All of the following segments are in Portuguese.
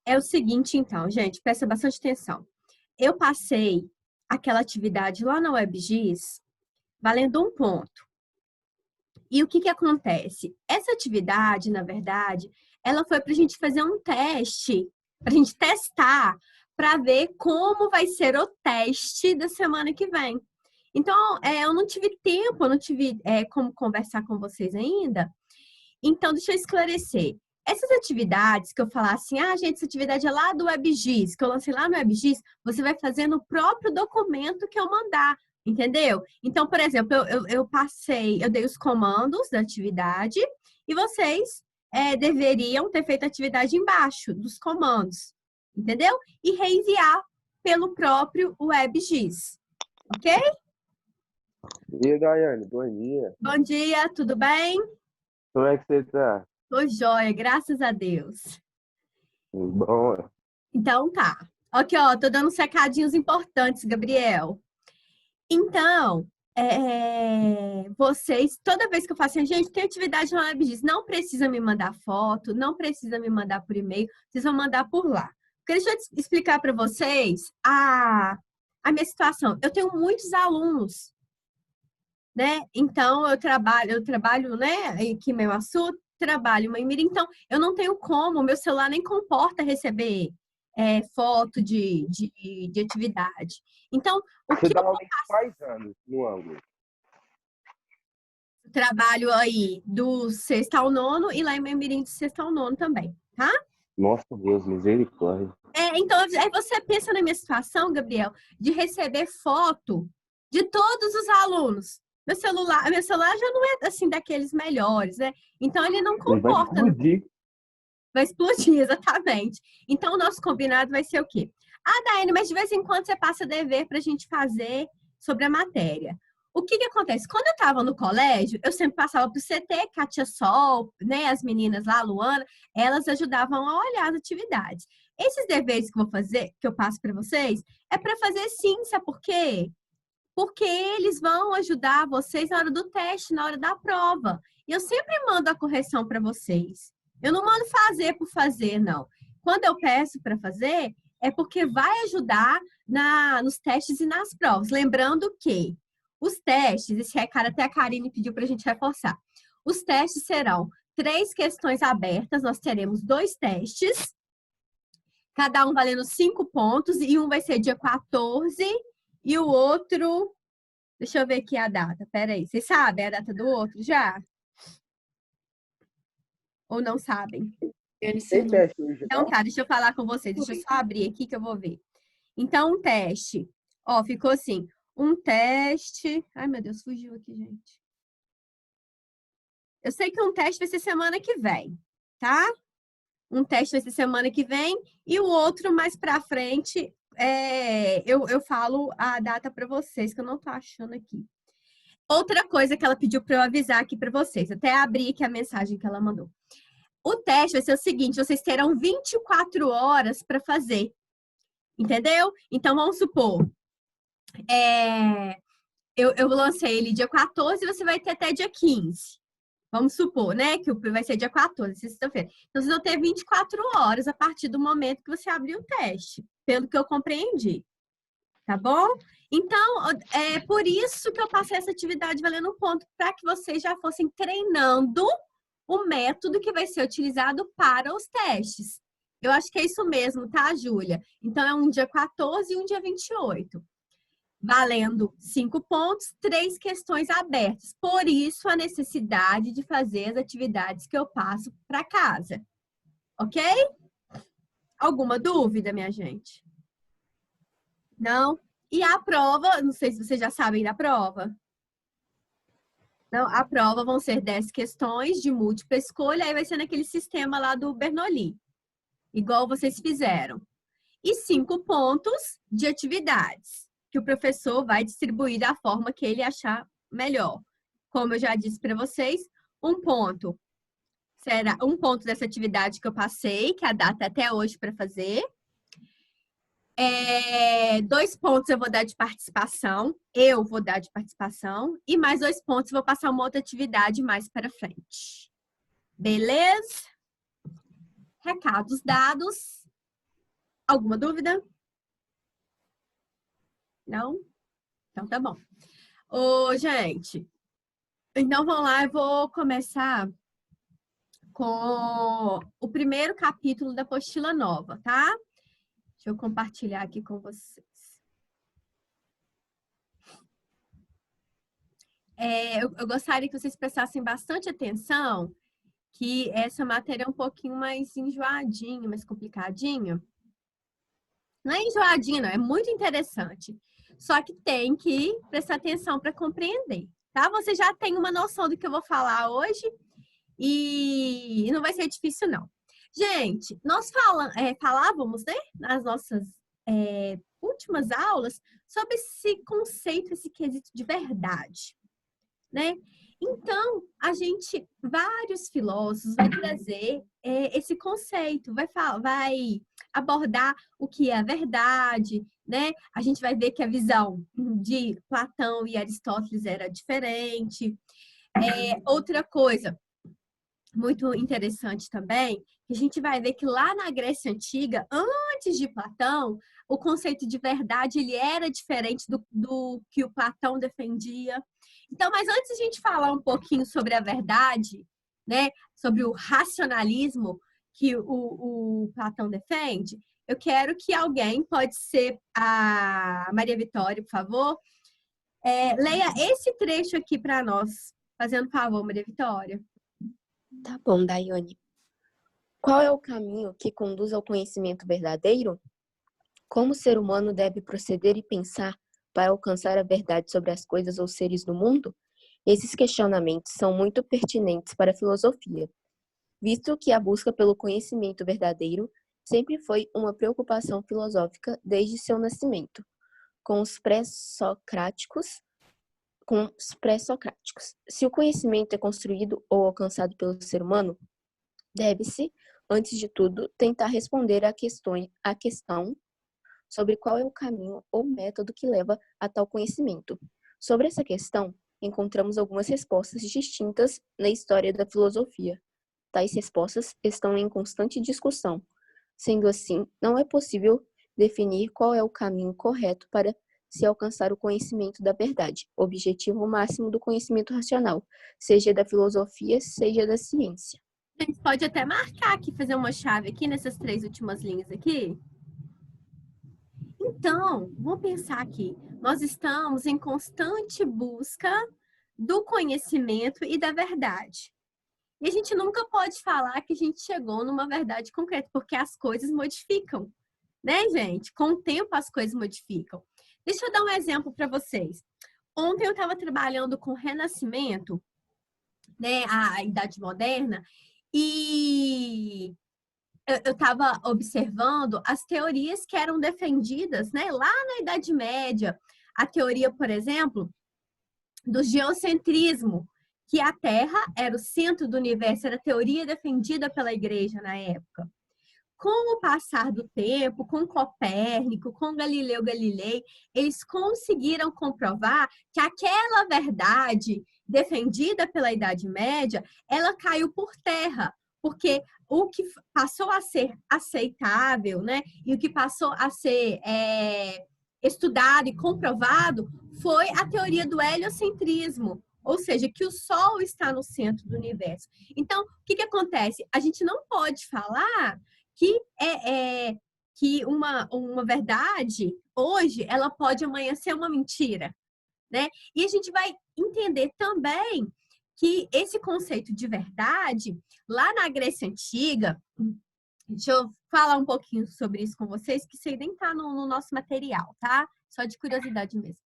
É o seguinte, então, gente, presta bastante atenção. Eu passei aquela atividade lá na WebGIS valendo 1 ponto. E o que que acontece? Essa atividade, na verdade, ela foi para a gente fazer um teste, para a gente testar, para ver como vai ser o teste da semana que vem. Então, eu não tive tempo, eu não tive como conversar com vocês ainda. Então, deixa eu esclarecer. Essas atividades que eu falar assim, gente, essa atividade é lá do WebGIS, que eu lancei lá no WebGIS, você vai fazer no próprio documento que eu mandar, entendeu? Então, por exemplo, eu dei os comandos da atividade e vocês deveriam ter feito a atividade embaixo dos comandos, entendeu? E reenviar pelo próprio WebGIS, ok? E aí, Daiane, bom dia. Bom dia, tudo bem? Como é que você tá? Tô joia, graças a Deus. Bom, Então tá. Aqui, ó, tô dando uns recadinhos importantes, Gabriel. Então, vocês, toda vez que eu faço assim, gente, tem atividade no WebGIS, não precisa me mandar foto, não precisa me mandar por e-mail, vocês vão mandar por lá. Porque deixa eu explicar para vocês a minha situação. Eu tenho muitos alunos, né? Então, eu trabalho, né, aqui em Meuaçu, trabalho em Mirim, então eu não tenho como, meu celular nem comporta receber foto de atividade. Então, o você que dá eu aula em quais anos no ângulo? trabalho aí do sexto ao nono e lá em Mirim do sexto ao nono também, tá? Nossa, Deus, misericórdia. Então, aí você pensa na minha situação, Gabriel, de receber foto de todos os alunos. Meu celular já não é assim daqueles melhores, né? Então ele não Ele vai comporta, explodir. vai explodir, exatamente. Então o nosso combinado vai ser o quê? Daiane, mas de vez em quando você passa dever para a gente fazer sobre a matéria. O que que acontece? Quando eu estava no colégio, eu sempre passava para o CT, Katia Sol, né, as meninas lá, a Luana, elas ajudavam a olhar as atividades. Esses deveres que eu vou fazer, que eu passo para vocês, é para fazer sim, sabe por quê? Porque eles vão ajudar vocês na hora do teste, na hora da prova. E eu sempre mando a correção para vocês. Eu não mando fazer por fazer, não. Quando eu peço para fazer, é porque vai ajudar nos testes e nas provas. Lembrando que os testes, esse recado até a Karine pediu para a gente reforçar. Os testes serão 3 questões abertas, nós teremos 2 testes, cada um valendo 5 pontos, e um vai ser dia 14 e o outro, deixa eu ver aqui a data, peraí, vocês sabem a data do outro já? Ou não sabem? Tem teste hoje, Então não? tá, deixa eu falar com vocês, deixa eu só abrir aqui que eu vou ver. Então, um teste, ó, ficou assim, um teste, ai meu Deus, fugiu aqui, gente. Eu sei que um teste vai ser semana que vem, tá? Um teste vai ser semana que vem e o outro mais pra frente, eu falo a data pra vocês, que eu não tô achando aqui. Outra coisa que ela pediu para eu avisar aqui para vocês, até abrir aqui a mensagem que ela mandou. O teste vai ser o seguinte, vocês terão 24 horas para fazer, entendeu? Então, vamos supor, eu lancei ele dia 14 e você vai ter até dia 15. Vamos supor, né, que vai ser dia 14, sexta-feira. Então, vocês vão ter 24 horas a partir do momento que você abrir o teste, pelo que eu compreendi. Tá bom? Então, é por isso que eu passei essa atividade valendo 1 ponto, para que vocês já fossem treinando o método que vai ser utilizado para os testes. Eu acho que é isso mesmo, tá, Júlia? Então, é um dia 14 e um dia 28. Valendo 5 pontos, 3 questões abertas. Por isso, a necessidade de fazer as atividades que eu passo para casa. Ok? Alguma dúvida, minha gente? Não? E a prova, não sei se vocês já sabem da prova. Não, a prova vão ser 10 questões de múltipla escolha, aí vai ser naquele sistema lá do Bernoulli, igual vocês fizeram. E 5 pontos de atividades, que o professor vai distribuir da forma que ele achar melhor. Como eu já disse para vocês, 1 ponto será 1 ponto dessa atividade que eu passei, que a data é até hoje para fazer. 2 pontos eu vou dar de participação, e mais 2 pontos eu vou passar uma outra atividade mais para frente. Beleza? Recados dados. Alguma dúvida? Não? Então tá bom. Ô, gente, então vamos lá, eu vou começar com o primeiro capítulo da apostila nova, tá? Deixa eu compartilhar aqui com vocês. Eu gostaria que vocês prestassem bastante atenção, que essa matéria é um pouquinho mais enjoadinha, mais complicadinha. Não é enjoadinha, não, é muito interessante. Só que tem que prestar atenção para compreender, tá? Você já tem uma noção do que eu vou falar hoje e não vai ser difícil, não. Gente, nós falávamos, né, nas nossas últimas aulas sobre esse conceito, esse quesito de verdade, né? Então, vários filósofos vai trazer esse conceito, vai abordar o que é a verdade, né? A gente vai ver que a visão de Platão e Aristóteles era diferente. Outra coisa muito interessante também, que a gente vai ver que lá na Grécia Antiga, antes de Platão, o conceito de verdade ele era diferente do que o Platão defendia. Então, mas antes de a gente falar um pouquinho sobre a verdade, né, sobre o racionalismo que o Platão defende, eu quero que alguém, pode ser a Maria Vitória, por favor, leia esse trecho aqui para nós. Fazendo favor, Maria Vitória. Tá bom, Daiane. Qual é o caminho que conduz ao conhecimento verdadeiro? Como o ser humano deve proceder e pensar para alcançar a verdade sobre as coisas ou seres do mundo? Esses questionamentos são muito pertinentes para a filosofia, visto que a busca pelo conhecimento verdadeiro sempre foi uma preocupação filosófica desde seu nascimento, com os pré-socráticos. Se o conhecimento é construído ou alcançado pelo ser humano, deve-se, antes de tudo, tentar responder à questão sobre qual é o caminho ou método que leva a tal conhecimento. Sobre essa questão, encontramos algumas respostas distintas na história da filosofia. Tais respostas estão em constante discussão. Sendo assim, não é possível definir qual é o caminho correto para se alcançar o conhecimento da verdade, objetivo máximo do conhecimento racional, seja da filosofia, seja da ciência. A gente pode até marcar aqui, fazer uma chave aqui nessas 3 últimas linhas aqui. Então, vamos pensar aqui. Nós estamos em constante busca do conhecimento e da verdade. E a gente nunca pode falar que a gente chegou numa verdade concreta, porque as coisas modificam, né, gente? Com o tempo as coisas modificam. Deixa eu dar um exemplo para vocês. Ontem eu estava trabalhando com o Renascimento, né, a Idade Moderna, e eu estava observando as teorias que eram defendidas, né, lá na Idade Média. A teoria, por exemplo, do geocentrismo, que a Terra era o centro do universo, era a teoria defendida pela Igreja na época. Com o passar do tempo, com Copérnico, com Galileu Galilei, eles conseguiram comprovar que aquela verdade defendida pela Idade Média, ela caiu por terra, porque o que passou a ser aceitável, né, e o que passou a ser estudado e comprovado foi a teoria do heliocentrismo, ou seja, que o Sol está no centro do universo. Então, o que acontece? A gente não pode falar que uma verdade, hoje, ela pode amanhã ser uma mentira, né? E a gente vai entender também que esse conceito de verdade, lá na Grécia Antiga, deixa eu falar um pouquinho sobre isso com vocês, que isso aí nem está no nosso material, tá? Só de curiosidade mesmo.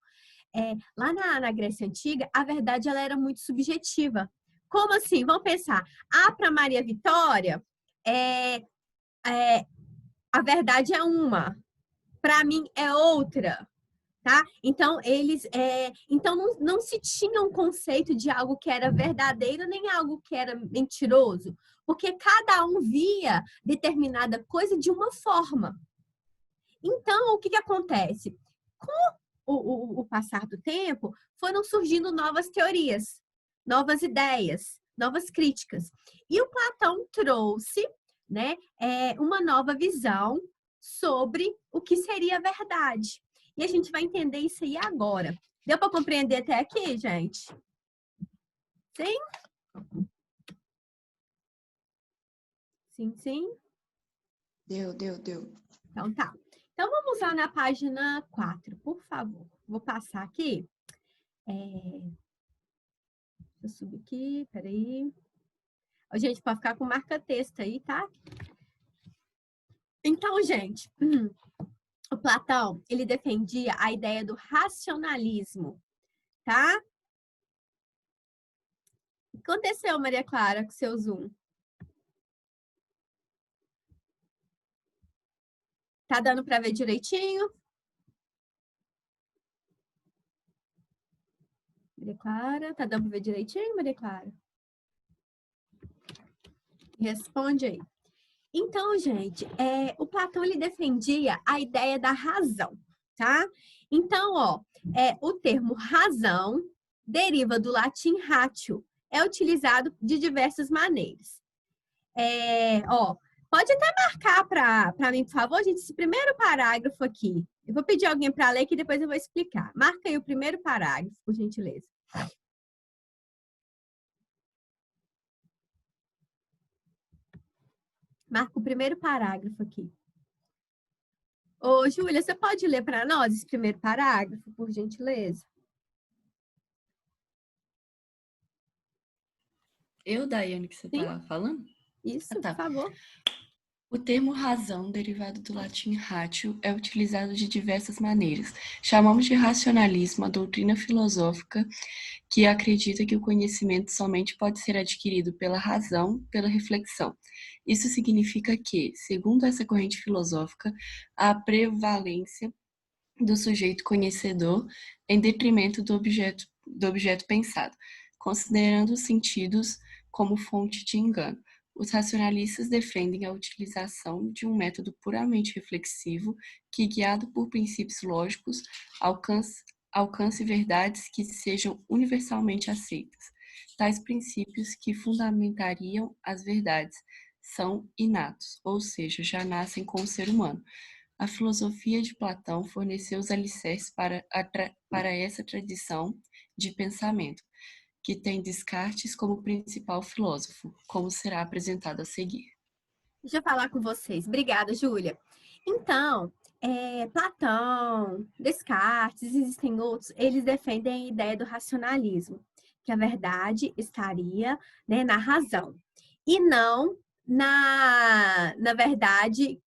Lá na Grécia Antiga, a verdade ela era muito subjetiva. Como assim? Vamos pensar. Para Maria Vitória, a verdade é uma, para mim é outra, tá? Então não se tinha um conceito de algo que era verdadeiro nem algo que era mentiroso, porque cada um via determinada coisa de uma forma. Então, o que acontece? Com o passar do tempo, foram surgindo novas teorias, novas ideias, novas críticas. E o Platão trouxe, né, uma nova visão sobre o que seria a verdade. E a gente vai entender isso aí agora. Deu para compreender até aqui, gente? Sim? Sim, sim? Deu. Então tá. Então vamos lá na página 4, por favor. Vou passar aqui. Deixa eu subir aqui, peraí. Gente, pode ficar com marca-texto aí, tá? Então, gente, o Platão, ele defendia a ideia do racionalismo, tá? O que aconteceu, Maria Clara, com seu Zoom? Tá dando para ver direitinho? Maria Clara, tá dando para ver direitinho, Maria Clara? Responde aí. Então, gente, o Platão, ele defendia a ideia da razão, tá? Então, o termo razão deriva do latim ratio, é utilizado de diversas maneiras. Pode até marcar para mim, por favor, gente, esse primeiro parágrafo aqui. Eu vou pedir alguém para ler que depois eu vou explicar. Marca aí o primeiro parágrafo, por gentileza. Marca o primeiro parágrafo aqui. Ô, Júlia, você pode ler para nós esse primeiro parágrafo, por gentileza? Eu, Daiane, que você está falando? Isso, tá. por favor. O termo razão, derivado do latim ratio, é utilizado de diversas maneiras. Chamamos de racionalismo a doutrina filosófica que acredita que o conhecimento somente pode ser adquirido pela razão, pela reflexão. Isso significa que, segundo essa corrente filosófica, há prevalência do sujeito conhecedor em detrimento do objeto pensado, considerando os sentidos como fonte de engano. Os racionalistas defendem a utilização de um método puramente reflexivo que, guiado por princípios lógicos, alcance verdades que sejam universalmente aceitas. Tais princípios que fundamentariam as verdades são inatos, ou seja, já nascem com o ser humano. A filosofia de Platão forneceu os alicerces para essa tradição de pensamento, que tem Descartes como principal filósofo, como será apresentado a seguir. Deixa eu falar com vocês. Obrigada, Júlia. Então, Platão, Descartes, existem outros, eles defendem a ideia do racionalismo, que a verdade estaria, né, na razão, e não na verdade,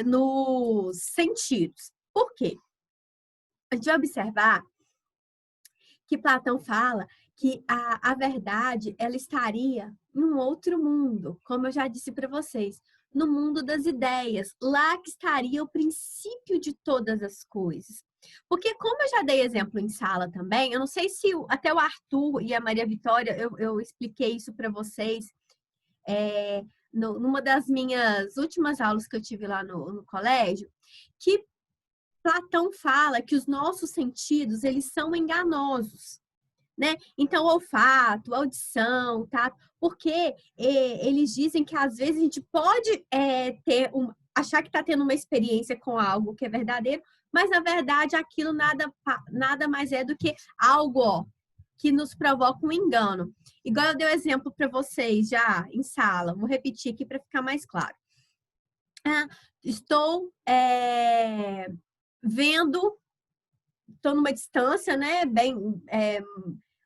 nos sentidos. Por quê? A gente vai observar que Platão fala que a verdade, ela estaria em um outro mundo, como eu já disse para vocês, no mundo das ideias, lá que estaria o princípio de todas as coisas. Porque como eu já dei exemplo em sala também, eu não sei se até o Arthur e a Maria Vitória, eu expliquei isso para vocês numa das minhas últimas aulas que eu tive lá no colégio, que Platão fala que os nossos sentidos, eles são enganosos, né? Então, olfato, audição, tá? Porque eles dizem que às vezes a gente pode achar que está tendo uma experiência com algo que é verdadeiro, mas na verdade aquilo nada mais é do que algo que nos provoca um engano. Igual eu dei o exemplo para vocês já em sala, vou repetir aqui para ficar mais claro. Estou vendo, estou numa distância, né?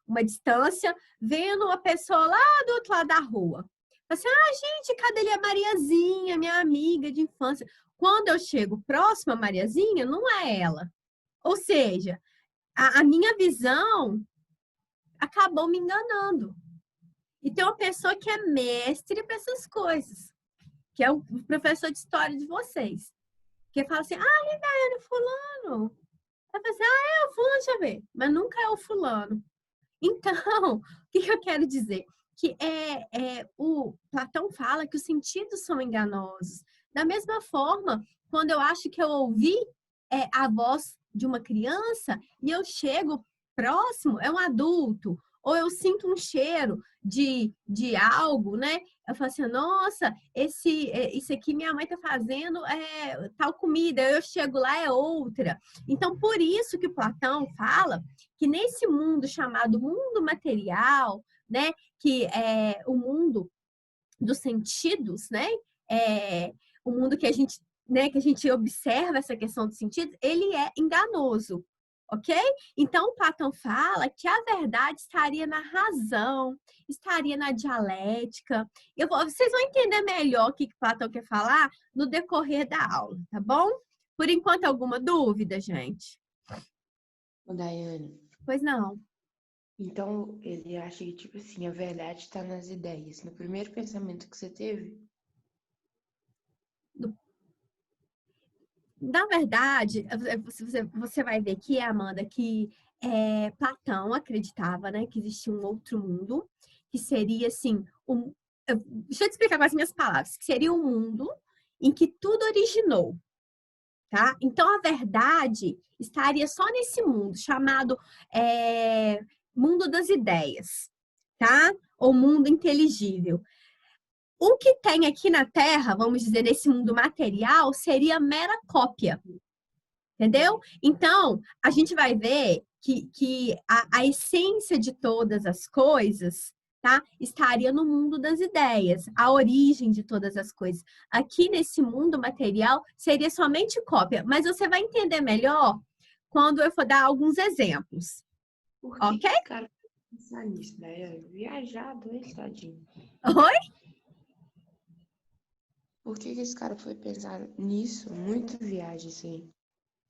Uma distância, vendo uma pessoa lá do outro lado da rua. Assim, gente, cadê ali a Mariazinha, minha amiga de infância? Quando eu chego próxima a Mariazinha, não é ela. Ou seja, a minha visão acabou me enganando. E tem uma pessoa que é mestre para essas coisas, que é o professor de história de vocês. Que fala assim, Daiane, fulano. Vai falar assim, é o fulano, deixa eu ver. Mas nunca é o fulano. Então, o que eu quero dizer? Que o Platão fala que os sentidos são enganosos. Da mesma forma, quando eu acho que eu ouvi a voz de uma criança e eu chego próximo, é um adulto, ou eu sinto um cheiro de algo, né? Eu falo assim, nossa, isso aqui minha mãe tá fazendo tal comida, eu chego lá é outra. Então, por isso que o Platão fala que nesse mundo chamado mundo material, né, que é o mundo dos sentidos, né, o mundo que a gente, né, que a gente observa essa questão dos sentidos, ele é enganoso. Ok? Então, Platão fala que a verdade estaria na razão, estaria na dialética. Vocês vão entender melhor o que Platão quer falar no decorrer da aula, tá bom? Por enquanto, alguma dúvida, gente? Ô, Daiane, Pois não. então ele acha que, tipo assim, a verdade está nas ideias. No primeiro pensamento que você teve, Na verdade, você vai ver aqui, Amanda, que Platão acreditava, né, que existia um outro mundo, que seria assim, deixa eu te explicar com as minhas palavras, que seria um mundo em que tudo originou, tá? Então a verdade estaria só nesse mundo, chamado mundo das ideias, tá? Ou mundo inteligível. O que tem aqui na Terra, vamos dizer, nesse mundo material, seria mera cópia. Entendeu? Então, a gente vai ver que a essência de todas as coisas, tá? Estaria no mundo das ideias, a origem de todas as coisas. Aqui nesse mundo material seria somente cópia, mas você vai entender melhor quando eu for dar alguns exemplos. por que Ok? que esse cara foi pensar nisso, Daiane? Viajado, ele, tadinho. Oi? Por que que esse cara foi pensar nisso? Muito viagem, isso aí.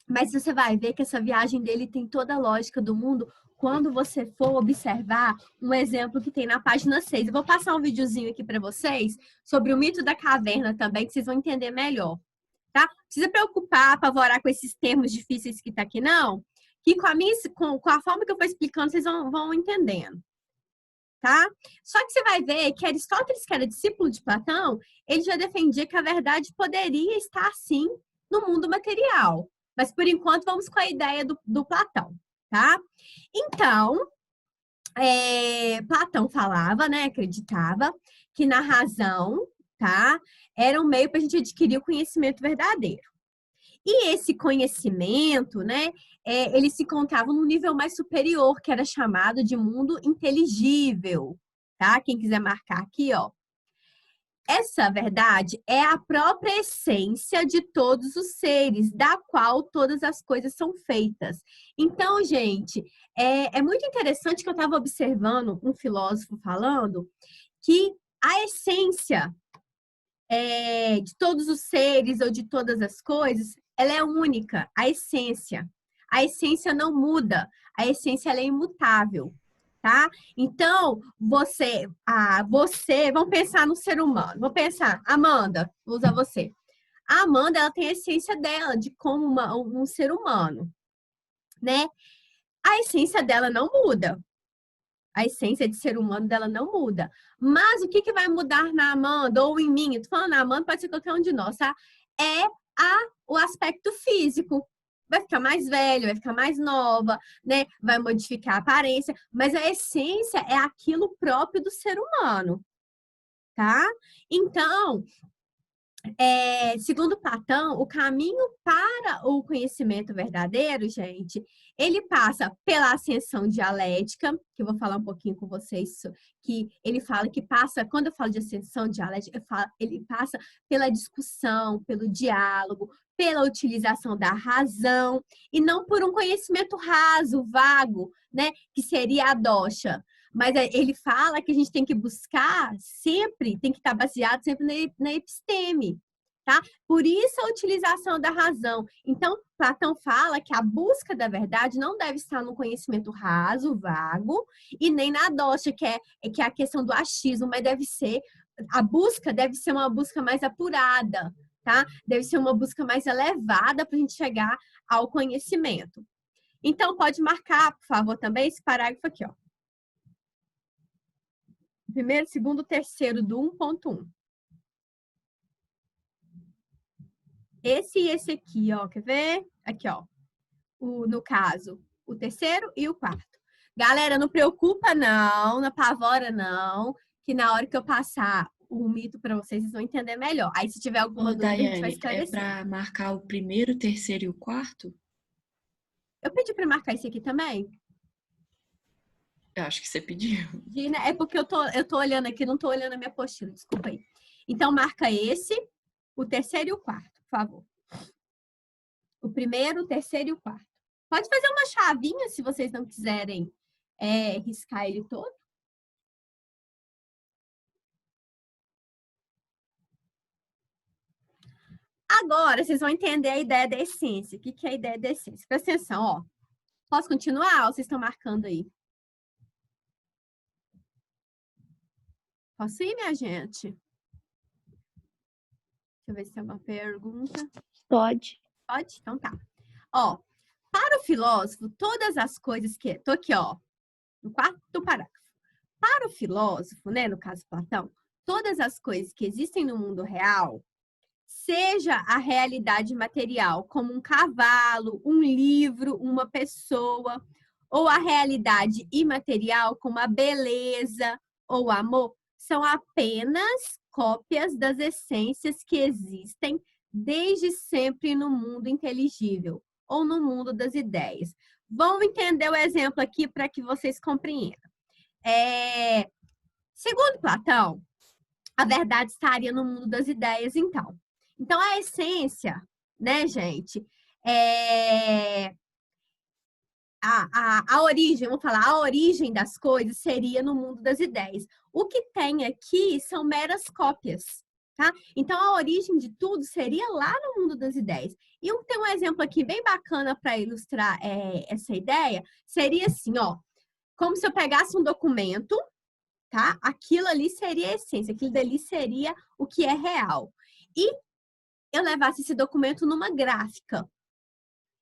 Mas você vai ver que essa viagem dele tem toda a lógica do mundo quando você for observar um exemplo que tem na página 6. Eu vou passar um videozinho aqui para vocês sobre o mito da caverna também, que vocês vão entender melhor, tá? Não precisa preocupar, apavorar com esses termos difíceis que tá aqui, não. Que com a forma que eu vou explicando, vocês vão entendendo, tá? Só que você vai ver que Aristóteles, que era discípulo de Platão, ele já defendia que a verdade poderia estar, sim, no mundo material. Mas, por enquanto, vamos com a ideia do Platão, tá? Então, Platão falava, né, acreditava que na razão, tá, era um meio para a gente adquirir o conhecimento verdadeiro. E esse conhecimento, né, ele se encontrava num nível mais superior, que era chamado de mundo inteligível, tá? Quem quiser marcar aqui, ó. Essa verdade é a própria essência de todos os seres, da qual todas as coisas são feitas. Então, gente, é muito interessante que eu estava observando um filósofo falando que a essência de todos os seres ou de todas as coisas, ela é única, a essência. A essência não muda, a essência ela é imutável. Tá? Então, você, vamos pensar no ser humano. Vou pensar, Amanda, vou usar você. A Amanda, ela tem a essência dela de como um ser humano, né? A essência dela não muda. A essência de ser humano dela não muda. Mas o que vai mudar na Amanda ou em mim? Eu tô falando na Amanda, pode ser qualquer um de nós, tá? É o aspecto físico. Vai ficar mais velha, vai ficar mais nova, né? Vai modificar a aparência, mas a essência é aquilo próprio do ser humano, tá? Então, segundo Platão, o caminho para o conhecimento verdadeiro, gente, ele passa pela ascensão dialética, que eu vou falar um pouquinho com vocês, que ele fala que passa, quando eu falo de ascensão dialética, ele passa pela discussão, pelo diálogo, pela utilização da razão, e não por um conhecimento raso, vago, né, que seria a doxa. Mas ele fala que a gente tem que buscar sempre, tem que estar baseado sempre na episteme, tá? Por isso a utilização da razão. Então, Platão fala que a busca da verdade não deve estar no conhecimento raso, vago, e nem na doxa, que é a questão do achismo, mas a busca deve ser uma busca mais apurada, tá? Deve ser uma busca mais elevada para a gente chegar ao conhecimento. Então, pode marcar, por favor, também esse parágrafo aqui, ó. Primeiro, segundo, terceiro do 1.1. Esse e esse aqui, ó, quer ver? Aqui, ó. No caso, o terceiro e o quarto. Galera, não preocupa não, não apavora não, que na hora que eu passar o mito para vocês, vocês vão entender melhor. Aí se tiver alguma Ô, dúvida, a gente vai Daiane, é esclarecer. para marcar o primeiro, o terceiro e o quarto? Eu pedi para marcar esse aqui também. Eu acho que você pediu. Gina, é porque eu tô olhando aqui, não tô olhando a minha apostila, desculpa aí. Então, marca esse, o terceiro e o quarto, por favor. O primeiro, o terceiro e o quarto. Pode fazer uma chavinha se vocês não quiserem riscar ele todo. Agora, vocês vão entender a ideia da essência. O que é a ideia da essência? Presta atenção, ó. Posso continuar ou vocês estão marcando aí? Posso ir, minha gente? Deixa eu ver se tem alguma pergunta. Pode. Pode? Então tá. Ó, para o filósofo, todas as coisas que... Tô aqui, ó, no quarto parágrafo. Para o filósofo, né, no caso Platão, todas as coisas que existem no mundo real, seja a realidade material, como um cavalo, um livro, uma pessoa, ou a realidade imaterial, como a beleza ou o amor, são apenas cópias das essências que existem desde sempre no mundo inteligível ou no mundo das ideias. Vamos entender o exemplo aqui para que vocês compreendam. Segundo Platão, a verdade estaria no mundo das ideias, então. Então, a essência, né, gente, a origem, vamos falar, a origem das coisas seria no mundo das ideias. O que tem aqui são meras cópias, tá? Então, a origem de tudo seria lá no mundo das ideias. E tem um exemplo aqui bem bacana para ilustrar essa ideia, seria assim, ó, como se eu pegasse um documento, tá? Aquilo ali seria a essência, aquilo dali seria o que é real. E eu levasse esse documento numa gráfica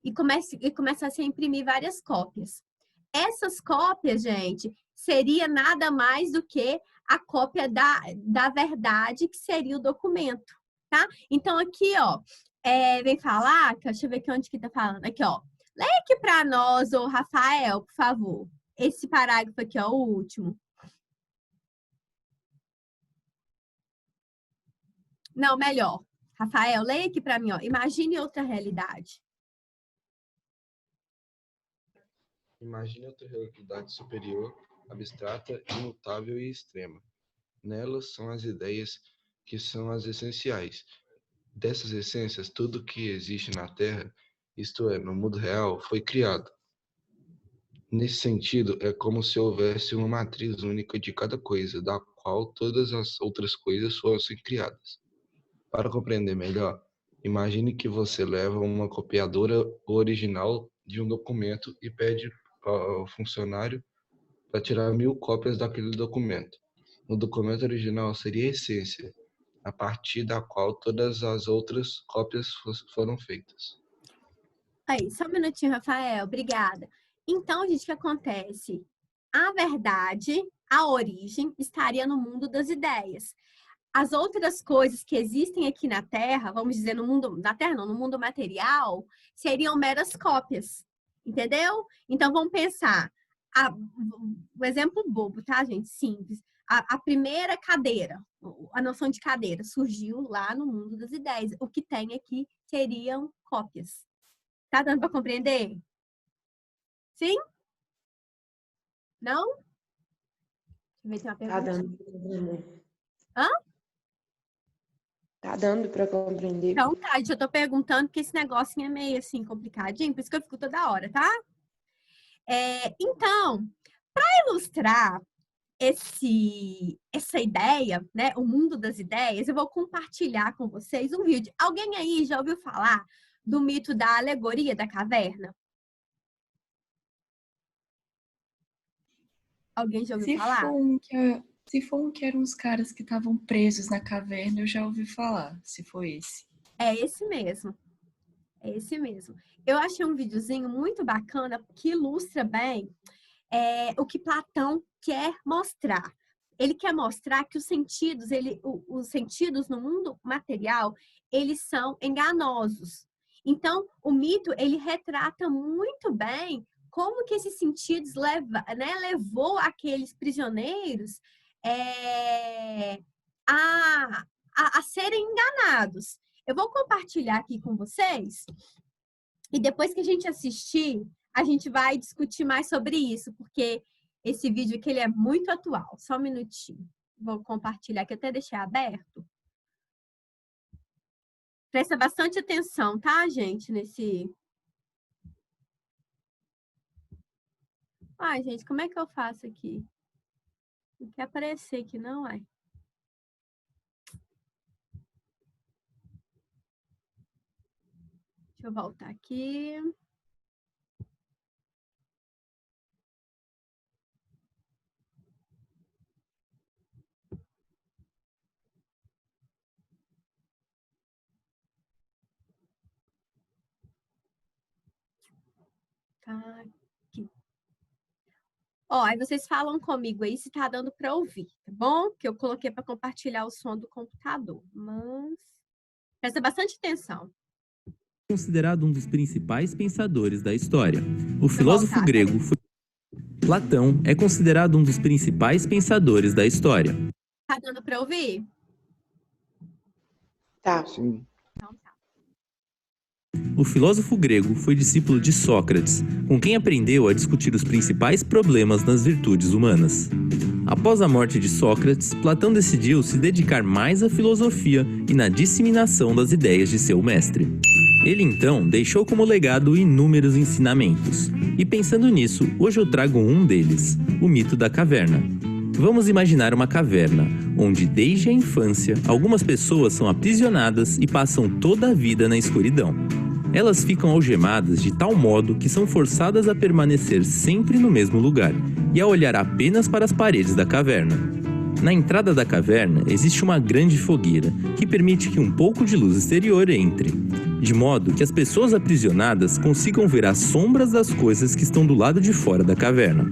e começasse a imprimir várias cópias. Essas cópias, gente, seria nada mais do que a cópia da verdade, que seria o documento, tá? Então, aqui, ó, vem falar, deixa eu ver aqui onde que tá falando. Aqui, ó. Leia aqui para nós, ô Rafael, por favor. Esse parágrafo aqui, ó, o último. Não, melhor. Rafael, leia aqui para mim, ó. Imagine outra realidade. Imagine outra realidade superior, abstrata, imutável e extrema. Nelas são as ideias que são as essenciais. Dessas essências, tudo que existe na Terra, isto é, no mundo real, foi criado. Nesse sentido, é como se houvesse uma matriz única de cada coisa, da qual todas as outras coisas fossem criadas. Para compreender melhor, imagine que você leva uma copiadora original de um documento e pede ao funcionário para tirar 1000 cópias daquele documento. No documento original seria a essência, a partir da qual todas as outras cópias foram feitas. Aí, só um minutinho, Rafael. Obrigada. Então, gente, o que acontece? A verdade, a origem, estaria no mundo das ideias. As outras coisas que existem aqui na Terra, vamos dizer, no mundo, na Terra não, no mundo material, seriam meras cópias, entendeu? Então, vamos pensar, o exemplo bobo, tá, gente? Simples. A primeira cadeira, a noção de cadeira, surgiu lá no mundo das ideias. O que tem aqui seriam cópias. Tá dando para compreender? Sim? Não? Deixa eu ver se tem uma Tá pergunta. dando pra compreender. Hã? Tá dando pra compreender. Então, tá, eu tô perguntando porque esse negocinho é meio assim complicadinho, por isso que eu fico toda hora, tá? Então, para ilustrar essa ideia, né, o mundo das ideias, eu vou compartilhar com vocês um vídeo. Alguém aí já ouviu falar do mito da alegoria da caverna? Alguém já ouviu falar? Se for um que eram uns caras que estavam presos na caverna, eu já ouvi falar, se for esse. É esse mesmo. É esse mesmo. Eu achei um videozinho muito bacana que ilustra bem o que Platão quer mostrar. Ele quer mostrar que os sentidos no mundo material, eles são enganosos. Então, o mito, ele retrata muito bem como que esses sentidos levou aqueles prisioneiros a serem enganados. Eu vou compartilhar aqui com vocês e depois que a gente assistir, a gente vai discutir mais sobre isso, porque esse vídeo aqui ele é muito atual. Só um minutinho. Vou compartilhar aqui, até deixei aberto. Presta bastante atenção, tá, gente, nesse... Ai, gente, como é que eu faço aqui? Não quer aparecer aqui, não, ai. Deixa eu voltar aqui. Tá aqui. Ó, aí vocês falam comigo aí se tá dando para ouvir, tá bom? Que eu coloquei para compartilhar o som do computador. Mas presta bastante atenção. Considerado um dos principais pensadores da história. O filósofo grego Platão é considerado um dos principais pensadores da história. Tá dando para ouvir? Tá. Sim. Então tá. O filósofo grego foi discípulo de Sócrates, com quem aprendeu a discutir os principais problemas das virtudes humanas. Após a morte de Sócrates, Platão decidiu se dedicar mais à filosofia e na disseminação das ideias de seu mestre. Ele então deixou como legado inúmeros ensinamentos. E pensando nisso, hoje eu trago um deles, o mito da caverna. Vamos imaginar uma caverna, onde desde a infância, algumas pessoas são aprisionadas e passam toda a vida na escuridão. Elas ficam algemadas de tal modo que são forçadas a permanecer sempre no mesmo lugar e a olhar apenas para as paredes da caverna. Na entrada da caverna existe uma grande fogueira que permite que um pouco de luz exterior entre, de modo que as pessoas aprisionadas consigam ver as sombras das coisas que estão do lado de fora da caverna.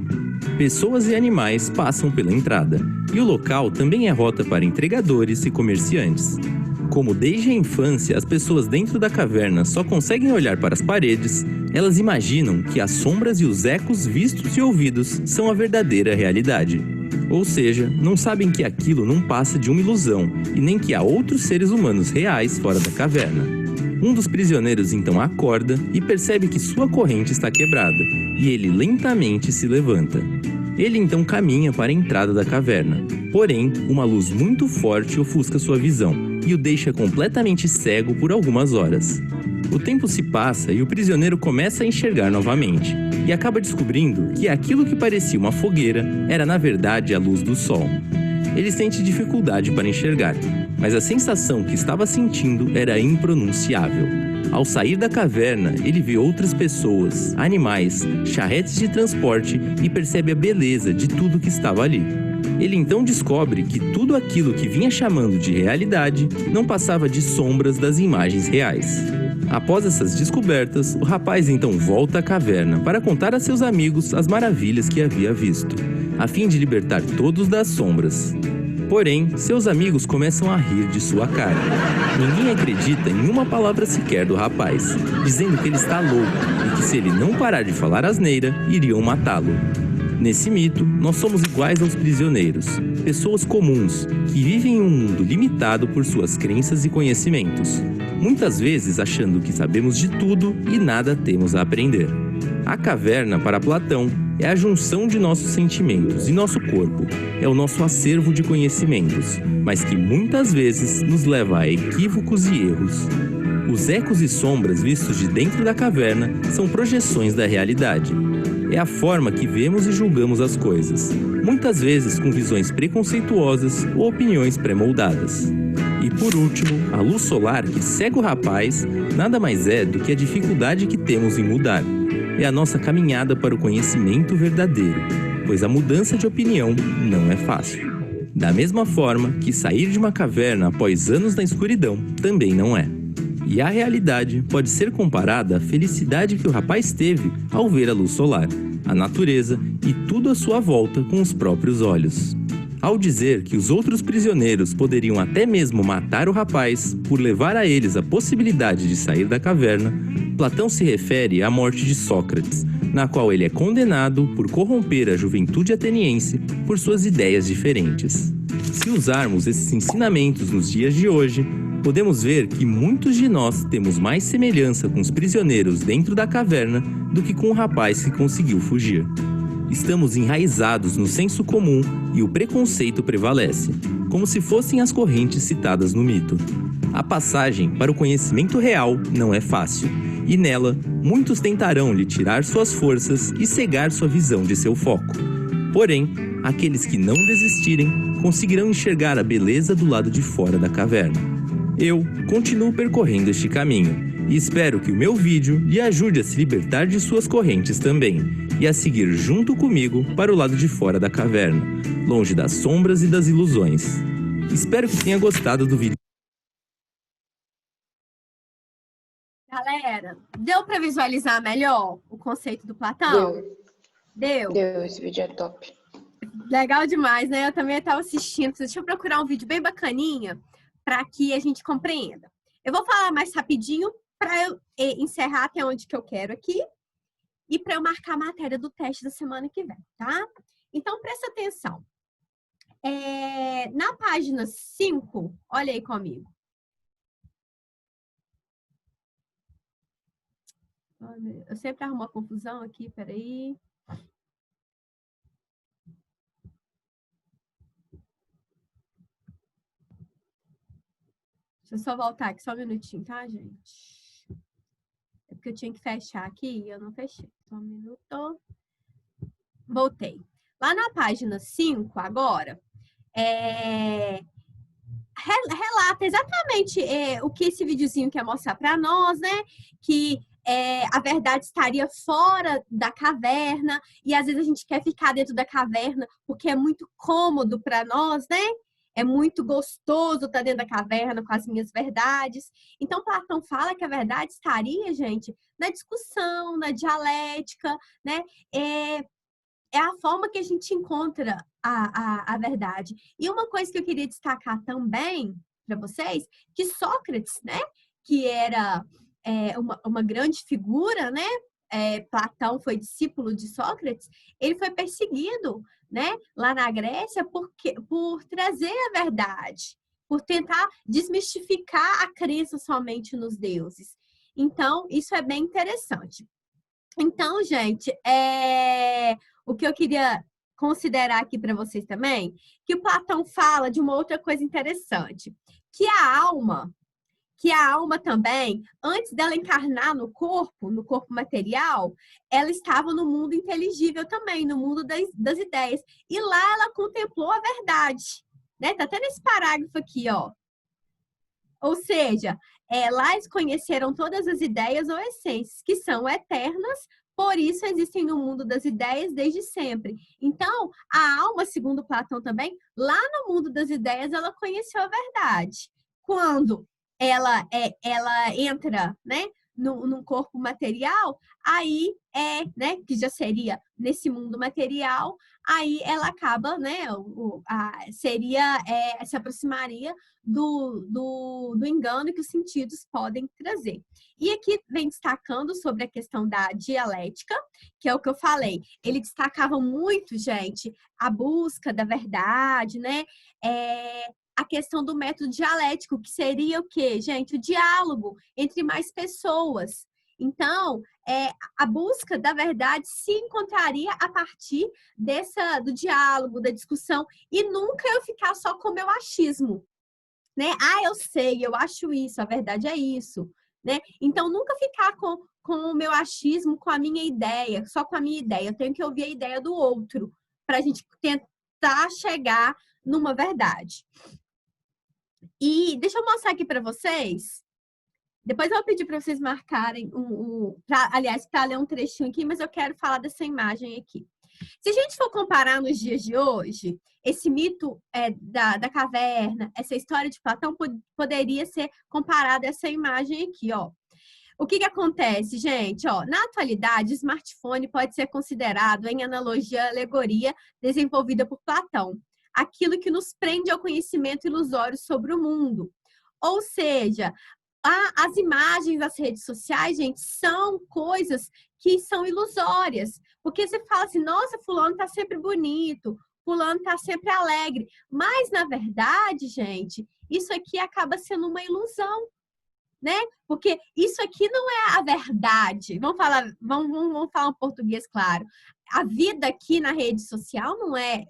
Pessoas e animais passam pela entrada, e o local também é rota para entregadores e comerciantes. Como desde a infância as pessoas dentro da caverna só conseguem olhar para as paredes, elas imaginam que as sombras e os ecos vistos e ouvidos são a verdadeira realidade. Ou seja, não sabem que aquilo não passa de uma ilusão e nem que há outros seres humanos reais fora da caverna. Um dos prisioneiros então acorda e percebe que sua corrente está quebrada, e ele lentamente se levanta. Ele então caminha para a entrada da caverna, porém, uma luz muito forte ofusca sua visão e o deixa completamente cego por algumas horas. O tempo se passa e o prisioneiro começa a enxergar novamente, e acaba descobrindo que aquilo que parecia uma fogueira era na verdade a luz do sol. Ele sente dificuldade para enxergar, mas a sensação que estava sentindo era impronunciável. Ao sair da caverna, ele vê outras pessoas, animais, charretes de transporte e percebe a beleza de tudo que estava ali. Ele então descobre que tudo aquilo que vinha chamando de realidade não passava de sombras das imagens reais. Após essas descobertas, o rapaz então volta à caverna para contar a seus amigos as maravilhas que havia visto, a fim de libertar todos das sombras. Porém, seus amigos começam a rir de sua cara. Ninguém acredita em uma palavra sequer do rapaz, dizendo que ele está louco e que se ele não parar de falar asneira, iriam matá-lo. Nesse mito, nós somos iguais aos prisioneiros, pessoas comuns, que vivem em um mundo limitado por suas crenças e conhecimentos, muitas vezes achando que sabemos de tudo e nada temos a aprender. A caverna, para Platão, é a junção de nossos sentimentos e nosso corpo, é o nosso acervo de conhecimentos, mas que muitas vezes nos leva a equívocos e erros. Os ecos e sombras vistos de dentro da caverna são projeções da realidade. É a forma que vemos e julgamos as coisas, muitas vezes com visões preconceituosas ou opiniões pré-moldadas. E por último, a luz solar que cega o rapaz nada mais é do que a dificuldade que temos em mudar. É a nossa caminhada para o conhecimento verdadeiro, pois a mudança de opinião não é fácil. Da mesma forma que sair de uma caverna após anos na escuridão também não é. E a realidade pode ser comparada à felicidade que o rapaz teve ao ver a luz solar, a natureza e tudo à sua volta com os próprios olhos. Ao dizer que os outros prisioneiros poderiam até mesmo matar o rapaz por levar a eles a possibilidade de sair da caverna, Platão se refere à morte de Sócrates, na qual ele é condenado por corromper a juventude ateniense por suas ideias diferentes. Se usarmos esses ensinamentos nos dias de hoje, podemos ver que muitos de nós temos mais semelhança com os prisioneiros dentro da caverna do que com o rapaz que conseguiu fugir. Estamos enraizados no senso comum e o preconceito prevalece, como se fossem as correntes citadas no mito. A passagem para o conhecimento real não é fácil, e nela, muitos tentarão lhe tirar suas forças e cegar sua visão de seu foco. Porém, aqueles que não desistirem conseguirão enxergar a beleza do lado de fora da caverna. Eu continuo percorrendo este caminho e espero que o meu vídeo lhe ajude a se libertar de suas correntes também e a seguir junto comigo para o lado de fora da caverna, longe das sombras e das ilusões. Espero que tenha gostado do vídeo. Galera, deu para visualizar melhor o conceito do Platão? Deu? Deu, esse vídeo é top. Legal demais, né? Eu também estava assistindo. Deixa eu procurar um vídeo bem bacaninha para que a gente compreenda. Eu vou falar mais rapidinho para eu encerrar até onde que eu quero aqui e para eu marcar a matéria do teste da semana que vem, tá? Então, presta atenção. Na página 5, olha aí comigo. Eu sempre arrumo uma confusão aqui, peraí. Deixa eu só voltar aqui, só um minutinho, tá, gente? É porque eu tinha que fechar aqui e eu não fechei. Só um minuto. Voltei. Lá na página 5, agora, relata exatamente o que esse videozinho quer mostrar para nós, né? Que a verdade estaria fora da caverna e às vezes a gente quer ficar dentro da caverna porque é muito cômodo para nós, né? É muito gostoso estar dentro da caverna com as minhas verdades. Então, Platão fala que a verdade estaria, gente, na discussão, na dialética, né? É a forma que a gente encontra a verdade. E uma coisa que eu queria destacar também para vocês, que Sócrates, né? Que era uma grande figura, né? Platão foi discípulo de Sócrates, ele foi perseguido, né, lá na Grécia por trazer a verdade, por tentar desmistificar a crença somente nos deuses. Então, isso é bem interessante. Então, gente, o que eu queria considerar aqui para vocês também, que o Platão fala de uma outra coisa interessante, que a alma também, antes dela encarnar no corpo material, ela estava no mundo inteligível também, no mundo das ideias. E lá ela contemplou a verdade, né? Tá até nesse parágrafo aqui, ó. Ou seja, lá eles conheceram todas as ideias ou essências, que são eternas, por isso existem no mundo das ideias desde sempre. Então, a alma, segundo Platão também, lá no mundo das ideias, ela conheceu a verdade. Quando ela entra, né, num corpo material, aí né, que já seria nesse mundo material, aí ela acaba, né, se aproximaria do engano que os sentidos podem trazer. E aqui vem destacando sobre a questão da dialética, que é o que eu falei. Ele destacava muito, gente, a busca da verdade, né, a questão do método dialético, que seria o quê, gente? O diálogo entre mais pessoas. Então, a busca da verdade se encontraria a partir do diálogo, da discussão, e nunca eu ficar só com o meu achismo, né? Eu sei, eu acho isso, a verdade é isso, né? Então, nunca ficar com o meu achismo, com a minha ideia, só com a minha ideia. Eu tenho que ouvir a ideia do outro para a gente tentar chegar numa verdade. E deixa eu mostrar aqui para vocês. Depois eu vou pedir para vocês marcarem aliás, para ler um trechinho aqui, mas eu quero falar dessa imagem aqui. Se a gente for comparar nos dias de hoje, esse mito da caverna, essa história de Platão poderia ser comparada a essa imagem aqui, ó. O que acontece, gente? Ó, na atualidade, o smartphone pode ser considerado em analogia à alegoria desenvolvida por Platão, aquilo que nos prende ao conhecimento ilusório sobre o mundo. Ou seja, As imagens das redes sociais, gente, são coisas que são ilusórias. Porque você fala assim, nossa, fulano tá sempre bonito, fulano tá sempre alegre. Mas, na verdade, gente, isso aqui acaba sendo uma ilusão, né? Porque isso aqui não é a verdade. Vamos falar um português claro. A vida aqui na rede social não é,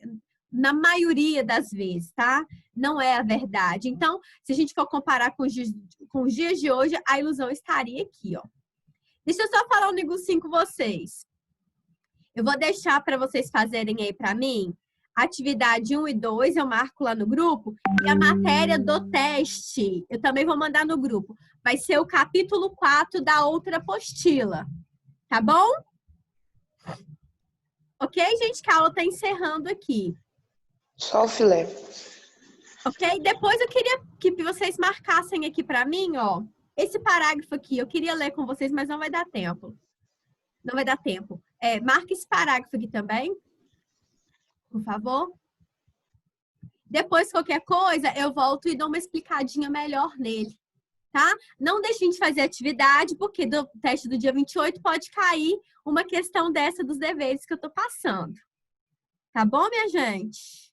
na maioria das vezes, tá? Não é a verdade. Então, se a gente for comparar com os dias de hoje, a ilusão estaria aqui, ó. Deixa eu só falar um negocinho com vocês. Eu vou deixar para vocês fazerem aí para mim. Atividade 1 e 2, eu marco lá no grupo. E a matéria do teste, eu também vou mandar no grupo. Vai ser o capítulo 4 da outra apostila. Tá bom? Ok, gente? Que a aula tá encerrando aqui. Só o filé. Ok? Depois eu queria que vocês marcassem aqui para mim, ó. Esse parágrafo aqui, eu queria ler com vocês, mas não vai dar tempo. Não vai dar tempo. Marca esse parágrafo aqui também, por favor. Depois, qualquer coisa, eu volto e dou uma explicadinha melhor nele, tá? Não deixem de fazer atividade, porque do teste do dia 28 pode cair uma questão dessa dos deveres que eu tô passando. Tá bom, minha gente?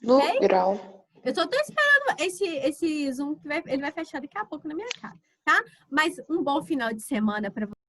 No Ok? grau. Eu tô até esperando esse Zoom, que ele vai fechar daqui a pouco na minha cara, tá? Mas um bom final de semana para